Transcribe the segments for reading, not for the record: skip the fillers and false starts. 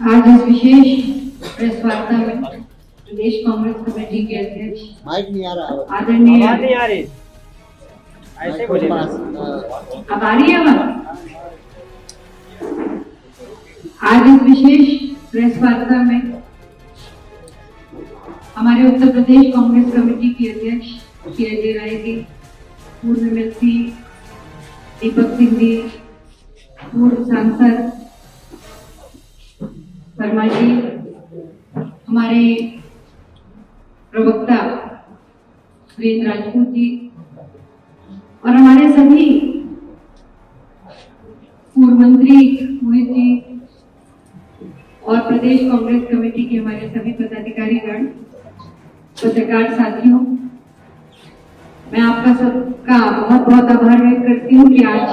आज इस विशेष प्रेस वार्ता में प्रदेश कांग्रेस कमेटी के अध्यक्ष माइक नहीं आ रहा, आदरणीय ऐसे बोलिए। अब आ रही है आवाज? आज इस विशेष प्रेस वार्ता में हमारे उत्तर प्रदेश कांग्रेस कमेटी के अध्यक्ष श्री अजय राय जी, पूर्व एमएलसी दीपक सिंह जी, पूर्व सांसद वर्मा जी, हमारे प्रवक्ता सुरेंद्र राजपूत जी और हमारे सभी पूर्व मंत्री मोहित जी और प्रदेश कांग्रेस कमेटी के हमारे सभी पदाधिकारीगण, पत्रकार साथियों, मैं आपका सबका बहुत बहुत आभार व्यक्त करती हूँ कि आज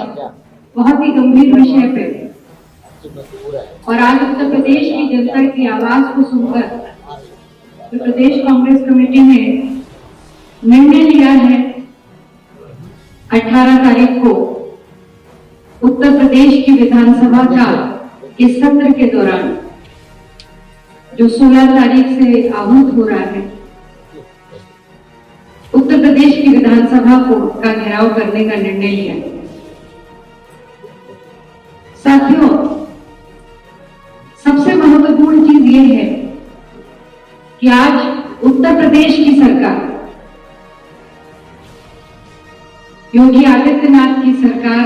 बहुत ही गंभीर विषय पे और आज उत्तर प्रदेश की जनता की आवाज को सुनकर तो प्रदेश कांग्रेस कमेटी ने निर्णय लिया है 18 तारीख को उत्तर प्रदेश की विधानसभा का इस सत्र के दौरान जो 16 तारीख से आहूत हो रहा है, उत्तर प्रदेश की विधानसभा का घेराव करने का निर्णय लिया है। साथियों, सबसे महत्वपूर्ण चीज ये है कि आज उत्तर प्रदेश की सरकार, योगी आदित्यनाथ की सरकार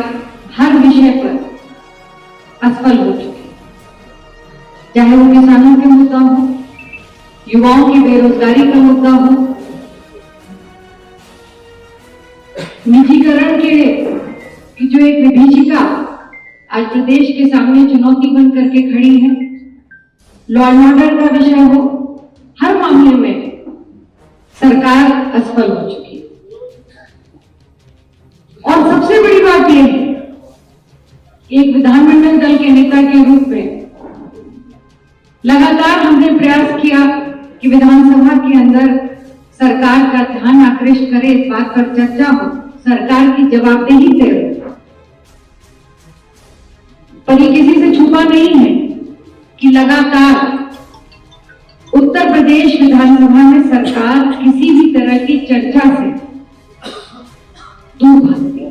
हर विषय पर असफल हो चुकी है, चाहे वो किसानों के मुद्दा हो, युवाओं की बेरोजगारी का मुद्दा हो, निजीकरण की जो एक विभीषिका आज प्रदेश के सामने चुनौती बन करके खड़ी है, लॉ एंड ऑर्डर का विषय हो, हर मामले में सरकार असफल हो चुकी है। और सबसे बड़ी बात यह है, एक विधानमंडल दल के नेता के रूप में लगातार हमने प्रयास किया कि विधानसभा के अंदर सरकार का ध्यान आकृष्ट करे, इस बात पर चर्चा हो, सरकार की जवाबदेही तय हो। पर ये किसी से छुपा नहीं है कि लगातार उत्तर प्रदेश विधानसभा में सरकार किसी भी तरह की चर्चा से दूर भागती है।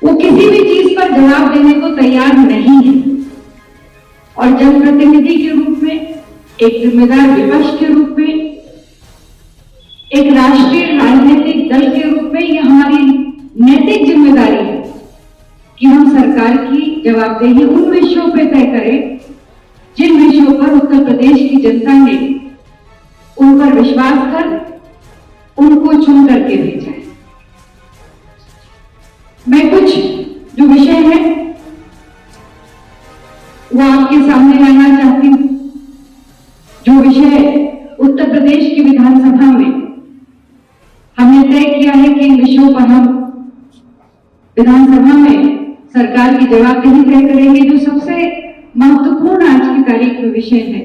वो किसी भी चीज पर जवाब देने को तैयार नहीं है और जनप्रतिनिधि के रूप में, एक जिम्मेदार विपक्ष के रूप में, एक राष्ट्रीय राजनीतिक दल के रूप में यह हमारी नैतिक जिम्मेदारी है कि हम सरकार की जवाबदेही उन विषयों पर तय करें जिन विषयों पर उत्तर प्रदेश की जनता ने उन पर विश्वास कर उनको चुन करके भेजा है। मैं कुछ जो विषय है वो आपके सामने लाना चाहती हूं। जो विषय उत्तर प्रदेश की विधानसभा में हमने तय किया है कि इन विषयों पर हम विधानसभा में सरकार की जवाबदेही तय करेंगे। जो सबसे महत्वपूर्ण आज की तारीख में विषय है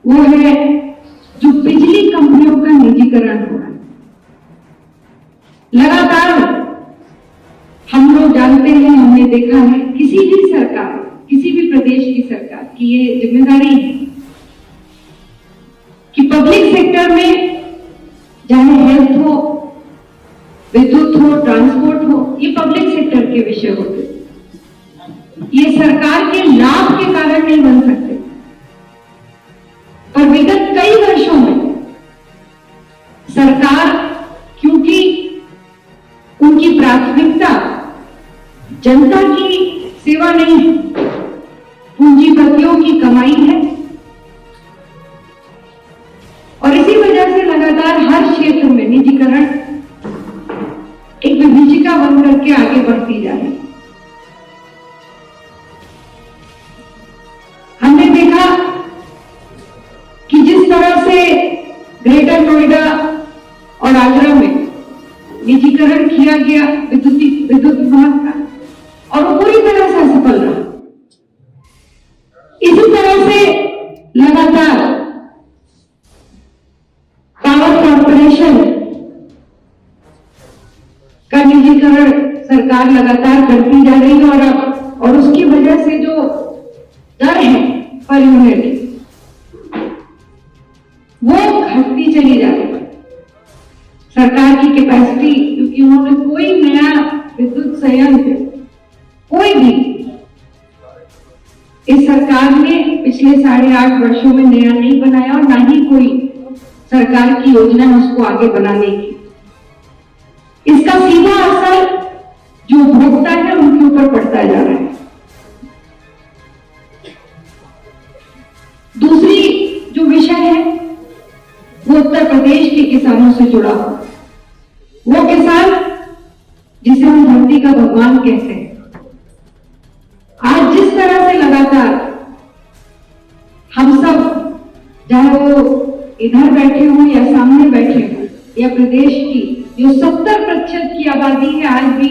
वो है जो बिजली कंपनियों का निजीकरण हो रहा है। लगातार हम लोग जानते हैं, हमने देखा है, किसी भी सरकार, किसी भी प्रदेश की सरकार की ये जिम्मेदारी है कि पब्लिक सेक्टर में चाहे हेल्थ हो, विद्युत हो, ट्रांसपोर्ट हो, ये पब्लिक सेक्टर के विषय होते, ये सरकार के लाभ के कारण नहीं बन सकते। पर विगत कई वर्षों में सरकार, क्योंकि उनकी प्राथमिकता जनता की सेवा नहीं है, पूंजीपतियों की कमाई है, और इसी वजह से लगातार हर क्षेत्र में निजीकरण एक विभीषिका बन करके आगे बढ़ती जा रही है। हमने देखा कि जिस तरह से ग्रेटर नोएडा और आगरा में निजीकरण किया गया विद्युत विभाग का, और वो पूरी तरह से असफल रहा, इसी तरह से लगातार पावर कॉर्पोरेशन का निजीकरण सरकार लगातार करती जा रही है और उसकी वजह से जो दर है पर यूनिट वो घटती चली जा रही है। सरकार की कैपेसिटी, क्योंकि उन्होंने कोई नया विद्युत संयंत्र कोई भी इस सरकार ने पिछले 8.5 वर्षों में नया नहीं बनाया और ना ही कोई सरकार की योजना है उसको आगे बनाने की। इसका सीधा असर जो उपभोक्ता है उनके ऊपर पड़ता जा रहा है। दूसरी जो विषय है वो उत्तर प्रदेश के किसानों से जुड़ा हुआ, वो किसान जिसे हम धरती का भगवान कहते हैं। आज जिस तरह से लगातार हम सब, चाहे वो इधर बैठे हों या सामने बैठे हों, या प्रदेश की जो 70% की आबादी है आज भी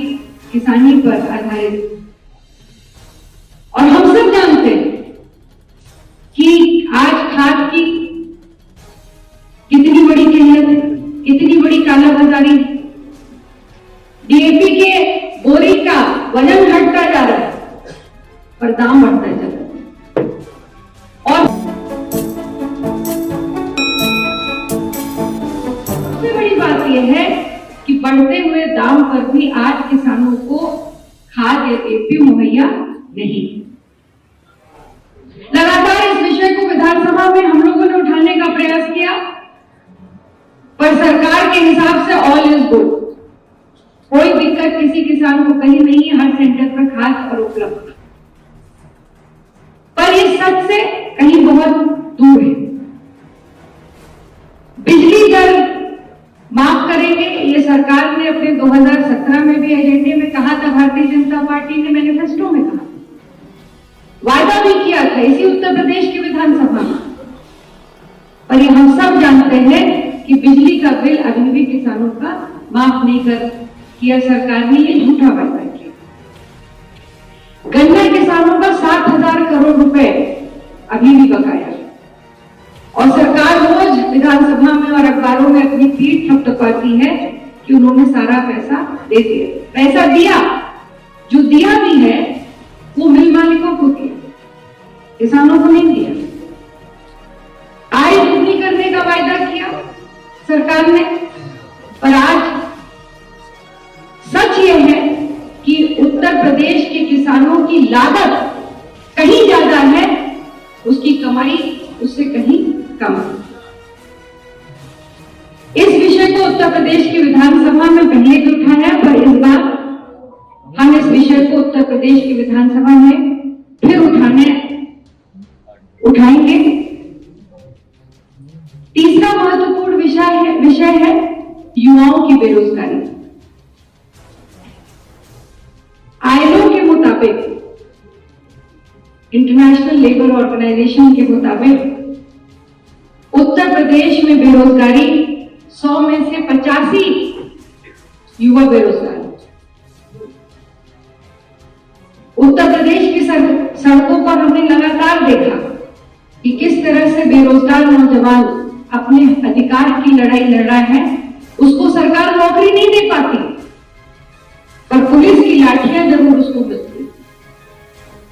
किसानी पर आधारित, और हम सब जानते हैं कि आज खाद की कितनी बड़ी किल्लत है, कितनी बड़ी कालाबाजारी है। डीएपी के बोरी का वजन घटता जा रहा है पर दाम बढ़ता जा रहा है। और सबसे बड़ी बात यह है कि बढ़ते हुए दाम पर भी आज किसानों को खाद या डीएपी मुहैया नहीं। लगातार इस विषय को विधानसभा में हम लोगों ने उठाने का प्रयास किया, पर सरकार के हिसाब से ऑल इज गुड, कोई दिक्कत किसी किसान को कहीं नहीं है, हर सेंटर पर खाद और उपलब्ध। पर इस सच से कहीं बहुत दूर है। बिजली दर माफ करेंगे, ये सरकार ने अपने 2017 में भी एजेंडे में कहा था, भारतीय जनता पार्टी ने मैनिफेस्टो में कहा, वादा भी किया था इसी उत्तर प्रदेश की विधानसभा में। पर ये हम सब जानते हैं कि बिजली का बिल अभी भी किसानों का माफ नहीं किया सरकार ने, ये झूठा वादा किया। गन्ना किसानों का 7,000 करोड़ रुपए अभी भी बकाया है, और सरकार रोज विधानसभा में और अखबारों में अपनी पीठ थपथपाती है कि उन्होंने सारा पैसा दे दिया। पैसा दिया, जो दिया भी है वो मिल मालिकों को दिया, किसानों को नहीं दिया। आय दुगनी करने का वायदा किया सरकार ने, पर आज सच यह है कि उत्तर प्रदेश के किसानों की लागत कहीं ज्यादा है, उसकी कमाई उससे कहीं कम है। इस विषय को उत्तर प्रदेश की विधानसभा में पहले भी उठाया, पर इस बार हम इस विषय को उत्तर प्रदेश की विधानसभा में फिर उठाएंगे। तीसरा महत्वपूर्ण विषय है युवाओं की बेरोजगारी। आईएलओ के मुताबिक, इंटरनेशनल लेबर ऑर्गेनाइजेशन के मुताबिक उत्तर प्रदेश में बेरोजगारी 100 में से 85 युवा बेरोजगार। उत्तर प्रदेश की सड़कों पर हमने लगातार देखा कि किस तरह से बेरोजगार नौजवान अपने अधिकार की लड़ाई लड़ रहा है। उसको सरकार नौकरी नहीं दे पाती, पर पुलिस की लाठियां जरूर उसको मिलती,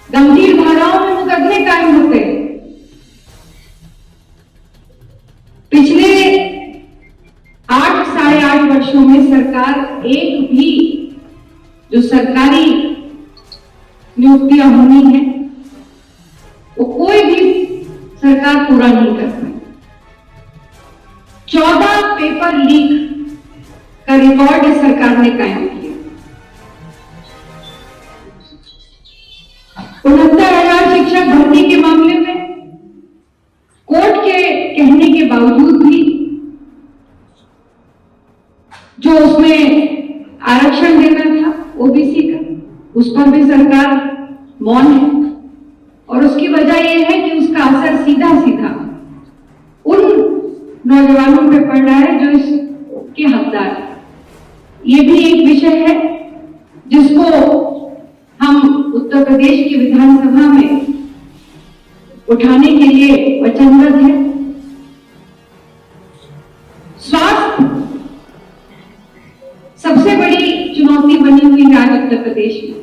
गंभीर धाराओं में मुकदमे कायम होते हैं। पिछले 8 साढ़े 8 वर्षों में सरकार एक भी जो सरकारी नियुक्तियां होनी है वो कोई भी सरकार पूरा नहीं कर पाई। 14 पेपर लीक का रिकॉर्ड इस सरकार ने कायम किया। 69,000 शिक्षक भर्ती के मामले में कोर्ट के कहने के बावजूद भी जो उसमें आरक्षण देना था ओबीसी का, उस पर भी सरकार मौन है, और उसकी वजह यह है कि उसका असर सीधा सीधा उन नौजवानों पे पड़ रहा है जो इसके हकदार है। ये भी एक विषय है जिसको हम उत्तर प्रदेश की विधानसभा में उठाने के लिए वचनबद्ध हैं। स्वास्थ्य सबसे बड़ी चुनौती बनी हुई है आज उत्तर प्रदेश में।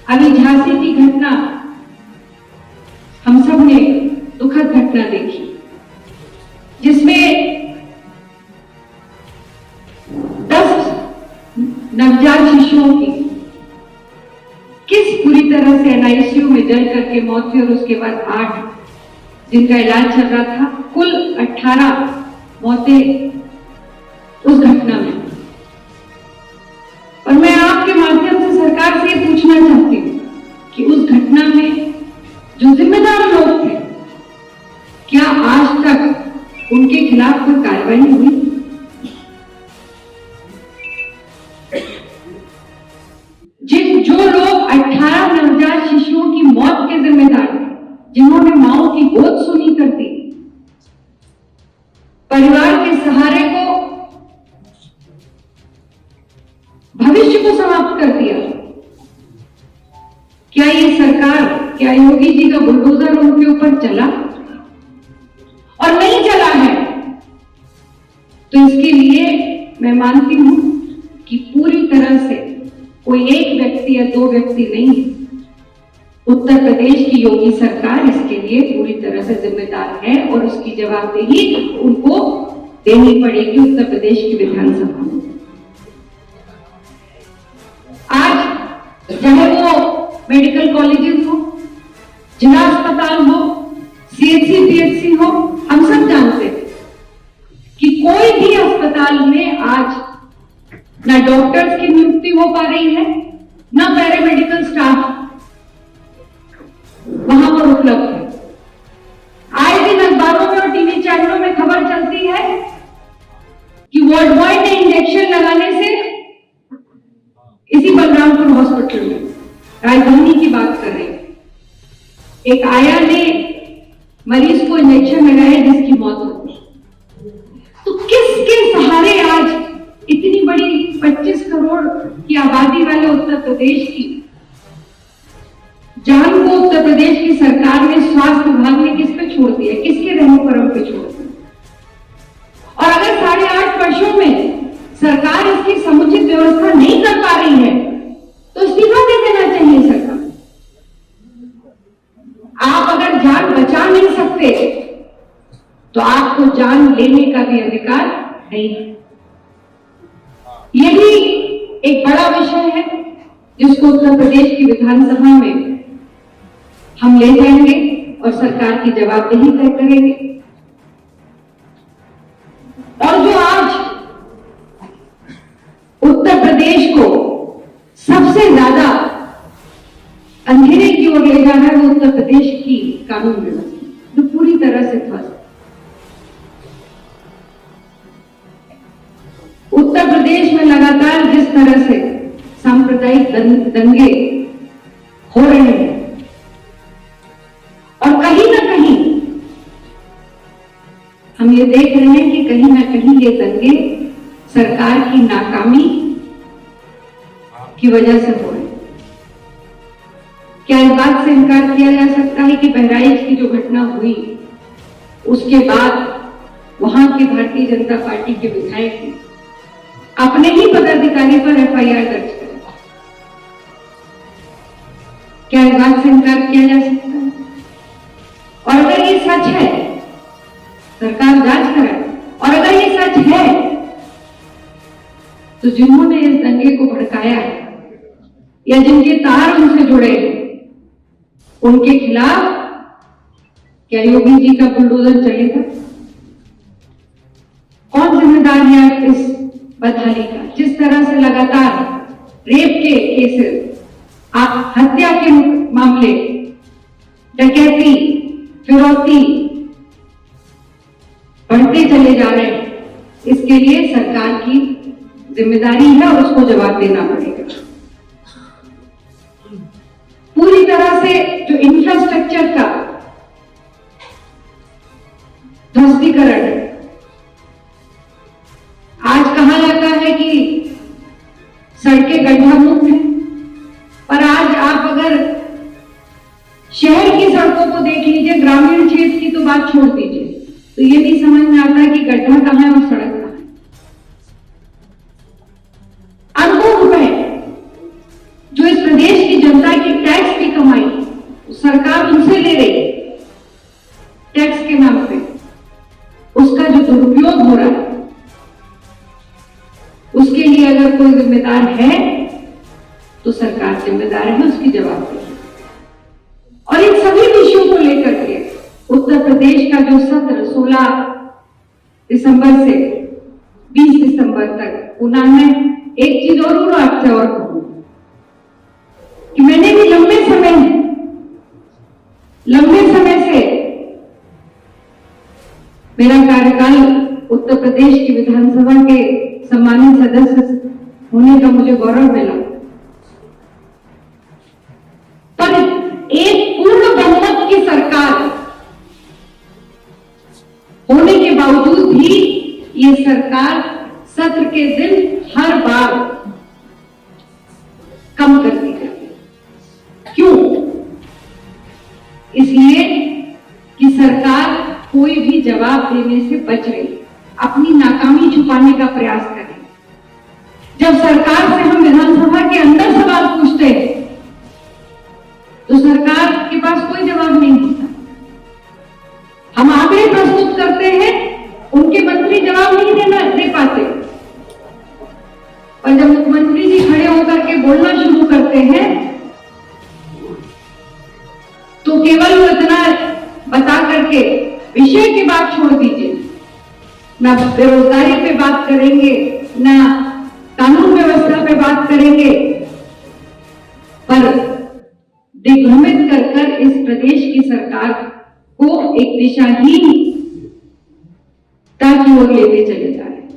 अभी झांसी की घटना हम सब ने दुखद घटना देखी, जिसमें 10 नवजात शिशुओं की किस बुरी तरह से एनआईसीयू में जल करके मौत हुई और उसके बाद 8 जिनका इलाज चल रहा था। कुल 18 मौतें उस घटना में। और मैं आपके माध्यम से सरकार से ये पूछना चाहती हूं कि उस घटना में जो जिम्मेदार लोग थे, क्या आज तक उनके खिलाफ कोई कार्रवाई हुई? जो लोग 18 नवजात शिशुओं की मौत के जिम्मेदार थे, जिन्होंने माओ की गोद सुनी करती, परिवार के सहारे को, भविष्य को समाप्त कर दिया, क्या ये सरकार, क्या योगी जी का बुलडोजर उनके ऊपर चला? और नहीं चला है तो इसके लिए मैं मानती हूं कि पूरी तरह से कोई एक व्यक्ति या 2 व्यक्ति नहीं है, उत्तर प्रदेश की योगी सरकार इसके लिए पूरी तरह से जिम्मेदार है और उसकी जवाबदेही उनको देनी पड़ेगी उत्तर प्रदेश की विधानसभा में। आज चाहे वो मेडिकल कॉलेजेस हो, जिला अस्पताल हो, सीएचसी पीएचसी हो, हम सब जानते हैं कि कोई भी अस्पताल में आज ना डॉक्टर्स की नियुक्ति हो पा रही है, ना पैरामेडिकल स्टाफ वहां पर उपलब्ध है। आए दिन अखबारों में और टीवी चैनलों में खबर चलती है कि वार्ड बॉय ने इंजेक्शन लगाने से, इसी बलरामपुर हॉस्पिटल में, राजधानी की बात कर रहे हैं, एक आया ने मरीज को इंजेक्शन लगाया जिसकी मौत हो गई। तो किसके सहारे आज इतनी बड़ी 25 करोड़ की आबादी वाले उत्तर प्रदेश की जान को उत्तर प्रदेश की सरकार ने, स्वास्थ्य विभाग ने किस पे छोड़ दिया, किसके रहमो करम पे छोड़ दिया? और अगर 8.5 वर्षों में सरकार इसकी समुचित व्यवस्था नहीं कर पा रही है तो इस्तीफा दे देना चाहिए सरकार। आप अगर जान बचा नहीं सकते तो आपको जान लेने का भी अधिकार नहीं है। यह भी एक बड़ा विषय है जिसको उत्तर प्रदेश की विधानसभा में हम ले जाएंगे और सरकार की जवाबदेही तय करेंगे। और जो आज उत्तर प्रदेश को सबसे ज्यादा अंधेरे की ओर ले जा रहा है, वो उत्तर प्रदेश की कानून व्यवस्था, जो पूरी तरह से ध्वस्त। उत्तर प्रदेश में लगातार जिस तरह से सांप्रदायिक दंगे हो रहे हैं और कहीं ना कहीं हम ये देख रहे हैं कि कहीं ना कहीं ये दंगे सरकार की नाकामी की वजह से हो रहे हैं। क्या इस बात से इनकार किया जा सकता है कि बहराइच की जो घटना हुई उसके बाद वहां के भारतीय जनता पार्टी के विधायक ने अपने ही पदाधिकारी पर एफआईआर दर्ज करें? क्या इस बात से इनकार किया जा सकता है? और अगर ये सच है, सरकार जांच कराए, और अगर ये सच है तो जिन्होंने इस दंगे को भड़काया है या जिनके तार उनसे जुड़े हैं, उनके खिलाफ क्या योगी जी का बुलडोजर चलेगा? कौन जिम्मेदार है इस बदहाली का? जिस तरह से लगातार रेप के केसेस, हत्या के मामले, डकैती, फिरौती बढ़ते चले जा रहे हैं, इसके लिए सरकार की जिम्मेदारी है और उसको जवाब देना पड़ेगा। पूरी तरह से जो इंफ्रास्ट्रक्चर का ध्वस्तीकरण है, आज कहा जाता है कि सड़कें गड्ढा मुक्त हैं, पर आज आप अगर शहर की सड़कों को देख लीजिए, ग्रामीण क्षेत्र की तो बात छोड़ दीजिए, तो ये नहीं समझ में आता कि गड्ढा कहां है और सड़क कहां है। अरबों रुपए जो इस प्रदेश की जनता की टैक्स की कमाई सरकार उनसे ले रही है, जिम्मेदार है तो सरकार जिम्मेदार है उसकी जवाबदेही। और इन सभी विषयों को लेकर के उत्तर प्रदेश का जो सत्र 16 दिसंबर से 20 दिसंबर तक पुनः में एक चीज और आपसे और कहूं कि मैंने भी लंबे समय से मेरा कार्यकाल उत्तर प्रदेश की विधानसभा के सम्मानित सदस्य होने का मुझे गौरव मिला, पर एक पूर्ण बहुमत की सरकार होने के बावजूद भी ये सरकार सत्र के दिन हर बार कम करती है। क्यों? इसलिए कि सरकार कोई भी जवाब देने से बच रही, अपनी नाकामी छुपाने का प्रयास करे। जब सरकार से हम विधानसभा के अंदर सवाल पूछते हैं तो सरकार के पास कोई जवाब नहीं होता। हम आंकड़े प्रस्तुत करते हैं, उनके मंत्री जवाब नहीं दे पाते, और जब मुख्यमंत्री जी खड़े होकर के बोलना शुरू करते हैं तो केवल वो इतना बता करके विषय की बात छोड़ दीजिए, ना बेरोजगारी पे बात करेंगे, ना कानून व्यवस्था पे बात करेंगे, पर दिग्भ्रमित कर इस प्रदेश की सरकार को एक दिशाहीन की ओर लेते चले जा रहे हैं।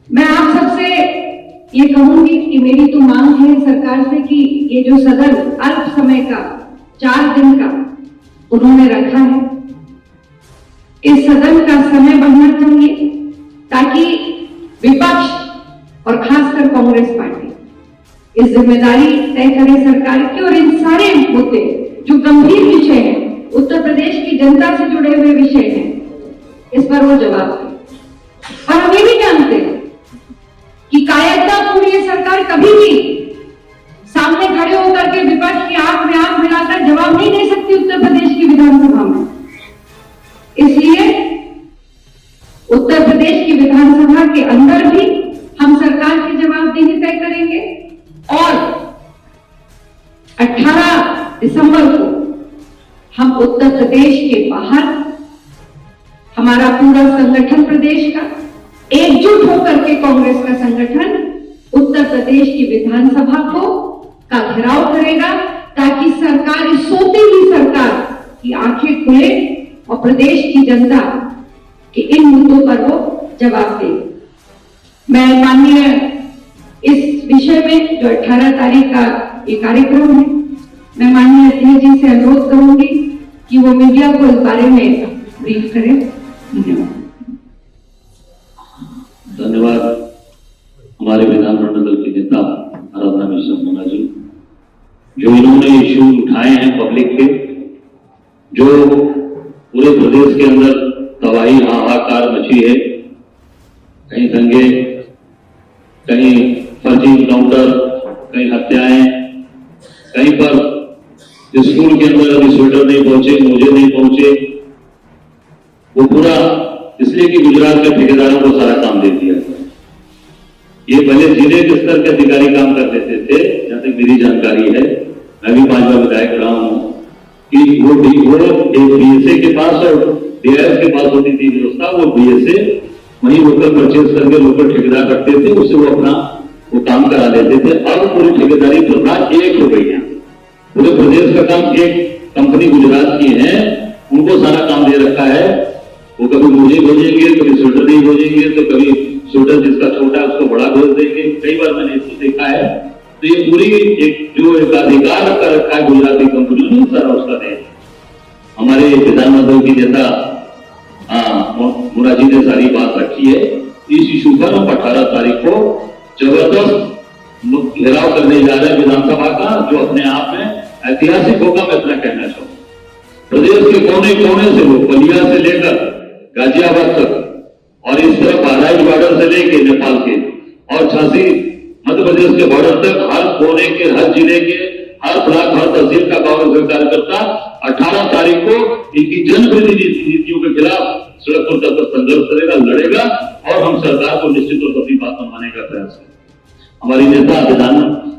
मैं आप सबसे ये कहूंगी कि मेरी तो मांग है सरकार से कि ये जो सदन अल्प समय का 4 दिन का उन्होंने रखा है, इस सदन का समय बढ़ना चाहिए ताकि विपक्ष और खासकर कांग्रेस पार्टी इस जिम्मेदारी तय करे सरकार की, और इन सारे मुद्दे जो गंभीर विषय हैं, उत्तर प्रदेश की जनता से जुड़े हुए विषय हैं, इस पर वो जवाब दे। और हम ये भी जानते हैं कि कायरतापूर्ण ये सरकार कभी भी सामने खड़े होकर के विपक्ष की आंख में आंख मिलाकर जवाब नहीं दे सकती उत्तर प्रदेश की विधानसभा में। इसलिए उत्तर प्रदेश की विधानसभा के अंदर भी हम सरकार की जवाबदेही तय करेंगे, और 18 दिसंबर को हम उत्तर प्रदेश के बाहर हमारा पूरा संगठन प्रदेश का एकजुट होकर के कांग्रेस का संगठन उत्तर प्रदेश की विधानसभा का घेराव करेगा, ताकि सरकार, इस सोती हुई सरकार की आंखें खुले और प्रदेश की जनता के इन मुद्दों पर वो जवाब दे। मैं माननीय इस विषय में जो 18 तारीख का ये कार्यक्रम है, मैं माननीय अध्यक्ष जी से अनुरोध करूंगी कि वो मीडिया को इस बारे में ब्रीफ करें। धन्यवाद। धन्यवाद हमारे विधानमंडल दल के नेता आराधना मिश्रा जी, जो इन्होंने इश्यू उठाए हैं पब्लिक के, जो पूरे प्रदेश के अंदर तबाही हाहाकार मची है। कहीं दंगे, कहीं फर्जी इनकाउंटर, कहीं हत्याएं, कहीं पर स्कूल के अंदर अभी स्वेटर नहीं पहुंचे, मोजे नहीं पहुंचे। वो पूरा इसलिए कि गुजरात के ठेकेदारों को सारा काम दे दिया। ये पहले जिले के स्तर के अधिकारी काम कर देते थे, जहां तक मेरी जानकारी है, मैं भी 5 बार विधायक रहा हूं, कि वो एक बीएसए के पास और डीआरएस के पास होती थी व्यवस्था। वो बीएसए वही लोकल परचेज करके लोकल ठेकेदार रखते थे, उससे वो अपना वो काम करा लेते थे। अब पूरी ठेकेदारी प्रथा एक हो गई है, पूरे प्रदेश का काम एक कंपनी गुजरात की है, उनको सारा काम दे रखा है। वो कभी मोजे भेजेंगे, कभी स्वेटर नहीं भेजेंगे, तो कभी स्वेटर जिसका छोटा है उसको बड़ा भेज देंगे। कई बार मैंने इसको देखा है। तो ये पूरी एक जो एक अधिकार कर रखा है गुजराती कंपनी ने, सारा उसका दे। हमारे विधानमंडल की नेता मुराजी ने सारी बात रखी है। इस इशू पर हम 18 तारीख को जबरदस्त घेराव करने जा रहे हैं विधानसभा का, जो अपने आप में ऐतिहासिक होगा। मैं इतना कहना चाहूँ, प्रदेश के कोने कोने से लोग, बलिया से लेकर गाजियाबाद तक, और इस तरफ बहराइच बॉर्डर से लेके नेपाल के और झांसी मध्य प्रदेश के बॉर्डर तक, हर कोने के, हर जिले के, हर ब्लॉक, हर तहसील का कांग्रेस का कार्यकर्ता 18 तारीख को इनकी जनप्रतिनिधि नीतियों के खिलाफ सड़क पर संघर्ष करेगा, लड़ेगा। और हम सरकार को निश्चित तौर पर अपनी बात मनवाने का प्रयास करें। हमारी नेता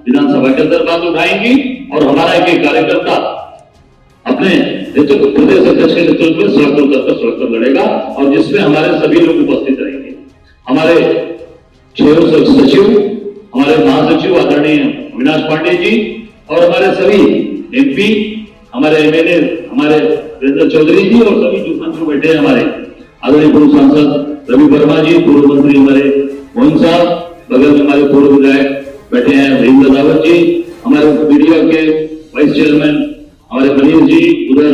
विधानसभा के अंदर बात उठाएंगी और हमारा एक कार्यकर्ता अपने नेतृत्व प्रदेश अध्यक्ष के नेतृत्व में सड़क पर उतरकर सड़क पर लड़ेगा और जिसमें हमारे सभी लोग उपस्थित रहेंगे। हमारे 6 सचिव, हमारे महासचिव आदरणीय अविनाश पांडे जी और हमारे सभी एमपी, हमारे एमएलए, हमारे वीरेंद्र चौधरी जी और सभी जो मंत्री बैठे हैं, हमारे आदरणीय पूर्व सांसद रवि वर्मा जी, पूर्व मंत्री हमारे मोहन साहब, बगल में हमारे पूर्व विधायक बैठे हैं रविंद्र रावत जी, हमारे मीडिया के वाइस चेयरमैन हमारे मनीष जी, उधर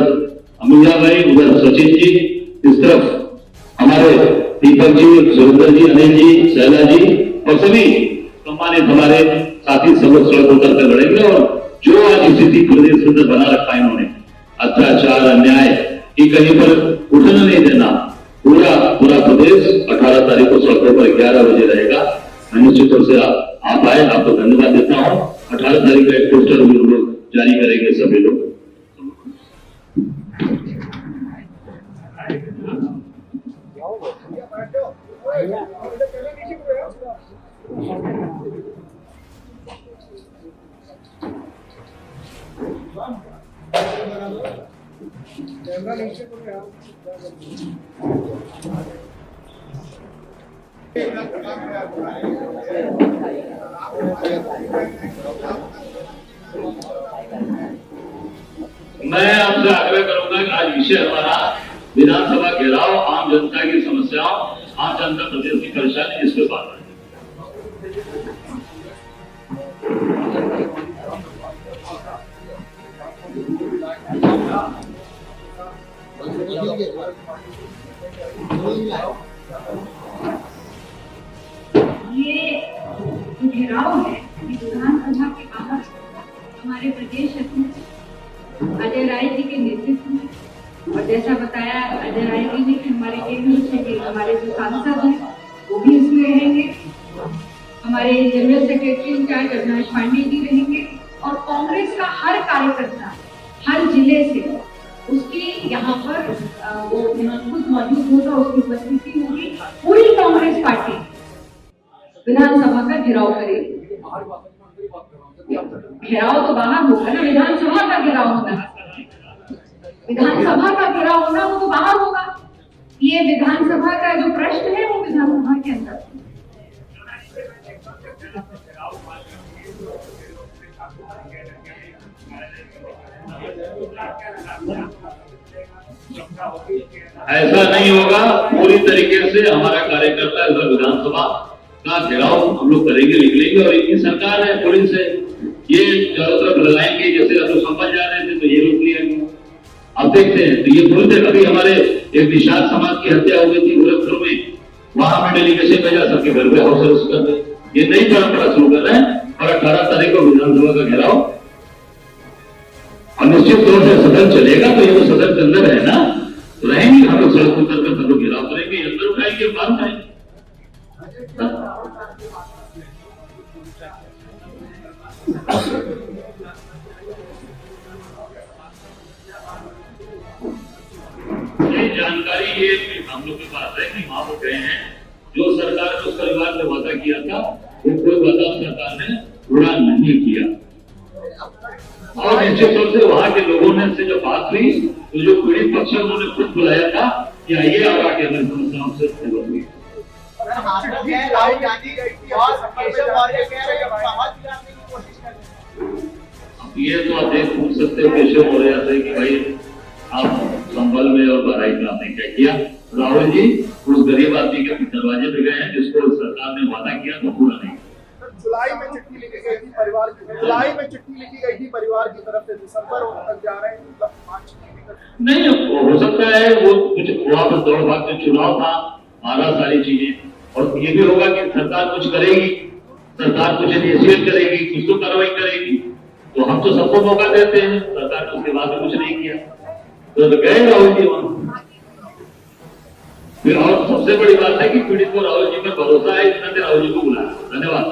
अमिया भाई, उधर सचिन जी, इस तरफ हमारे दीपक जी, सुरेंद्र जी, अनिल जी, शैला जी और सभी सम्मानित हमारे साथी सब लोग सड़क उतर कर लड़ेंगे। और जो आज स्थिति प्रदेश के अंदर बना रखा है इन्होंने, अत्याचार, अन्याय की कहीं पर उठने नहीं देना, पूरा प्रदेश 18 तारीख को सड़कों पर 11 बजे रहेगा। मैं निश्चित तौर से आप आए, आपको धन्यवाद देता हूँ। 18 तारीख का एक पोस्टर भी हम लोग जारी करेंगे सभी लोग। मैं आपसे आग्रह करूंगा कि आज विषय हमारा विधानसभा घेराव, आम जनता की समस्याओं, आम जनता प्रदेश की परेशानी, इस पे बात है। ये जो घेराव है, ये विधानसभा के बाहर हमारे प्रदेश अध्यक्ष अजय राय जी के नेतृत्व में, और जैसा बताया अजय राय जी ने कि हमारे केंद्र से हमारे जो सांसद हैं वो भी इसमें रहेंगे, हमारे general secretary incharge Avinash Pandey ji रहेंगे और कांग्रेस का हर कार्यकर्ता हर जिले से उसकी यहाँ पर वो खुद मौजूद होगा, उसकी उपस्थिति होगी। पूरी कांग्रेस पार्टी विधानसभा का घेराव करेगी। घेराव तो बाहर होगा ना, विधानसभा का घेराव होना, विधानसभा का घेराव होना वो तो बाहर होगा। ये विधानसभा का जो प्रश्न है वो विधानसभा के अंदर। ऐसा नहीं होगा, पूरी तरीके से हमारा कार्यकर्ता इधर विधानसभा का घेराव हम लोग करेंगे, निकलेंगे। और इनकी सरकार है, पुलिस है, ये चारों तरफ लगाएंगे। जैसे हम लोग समझ जा रहे थे तो ये रोक लिया गया। अब देखते हैं तो ये बोलते, कभी हमारे एक निषाद समाज की हत्या हो गई थी गोरखपुर में, वहां पे डेलीगेशन भेजा, सबके घर पे हाउस अरेस्ट कर दे। ये नई परंपरा शुरू कर रहे हैं और 18 तारीख को विधानसभा का घेराव और निश्चित तौर से सदन चलेगा। तो ये तो सदन के अंदर है ना, तो रहेंगे हम लोग सड़क उतर कर सब लोग घेराव करेंगे, अंदर उठाएंगे, बाहर उठाएंगे। जानकारी ये हम लोग के पास है कि वहां वो गए हैं, जो सरकार ने उस परिवार से वादा किया था वो कोई वादा सरकार ने पूरा नहीं किया। और निश्चित तौर से वहां के लोगों ने से जो बात हुई, तो जो पीड़ित पक्ष है उन्होंने खुद बुलाया था कि आइए और आके हमें समस्याओं से निपट हुई। अब ये तो आप देख पूछ सकते हो केशव मौर्य से कि भाई आप संभल में और बहराइच में आपने क्या किया। राहुल जी उस गरीब आदमी के दरवाजे पे गए हैं जिसको सरकार ने वादा किया तो पूरा नहीं। जुलाई में चिट्ठी लिखी गई थी परिवार की तरफ से, दिसंबर तक जा रहे हैं, नहीं हो सकता है वो कुछ वहां पर दौड़ भाग के चुनाव था, मारा सारी चीजें। और ये भी होगा कि सरकार कुछ करेगी, सरकार कुछ इनिशिएट करेगी, कुछ तो कार्रवाई करेगी। तो हम तो सबको मौका देते हैं, सरकार ने उसके बाद कुछ नहीं किया तो गए राहुल जी वहां। फिर और सबसे बड़ी बात है कि पीड़ित को राहुल जी पर भरोसा है, इसलिए राहुल जी को बुलाया। धन्यवाद।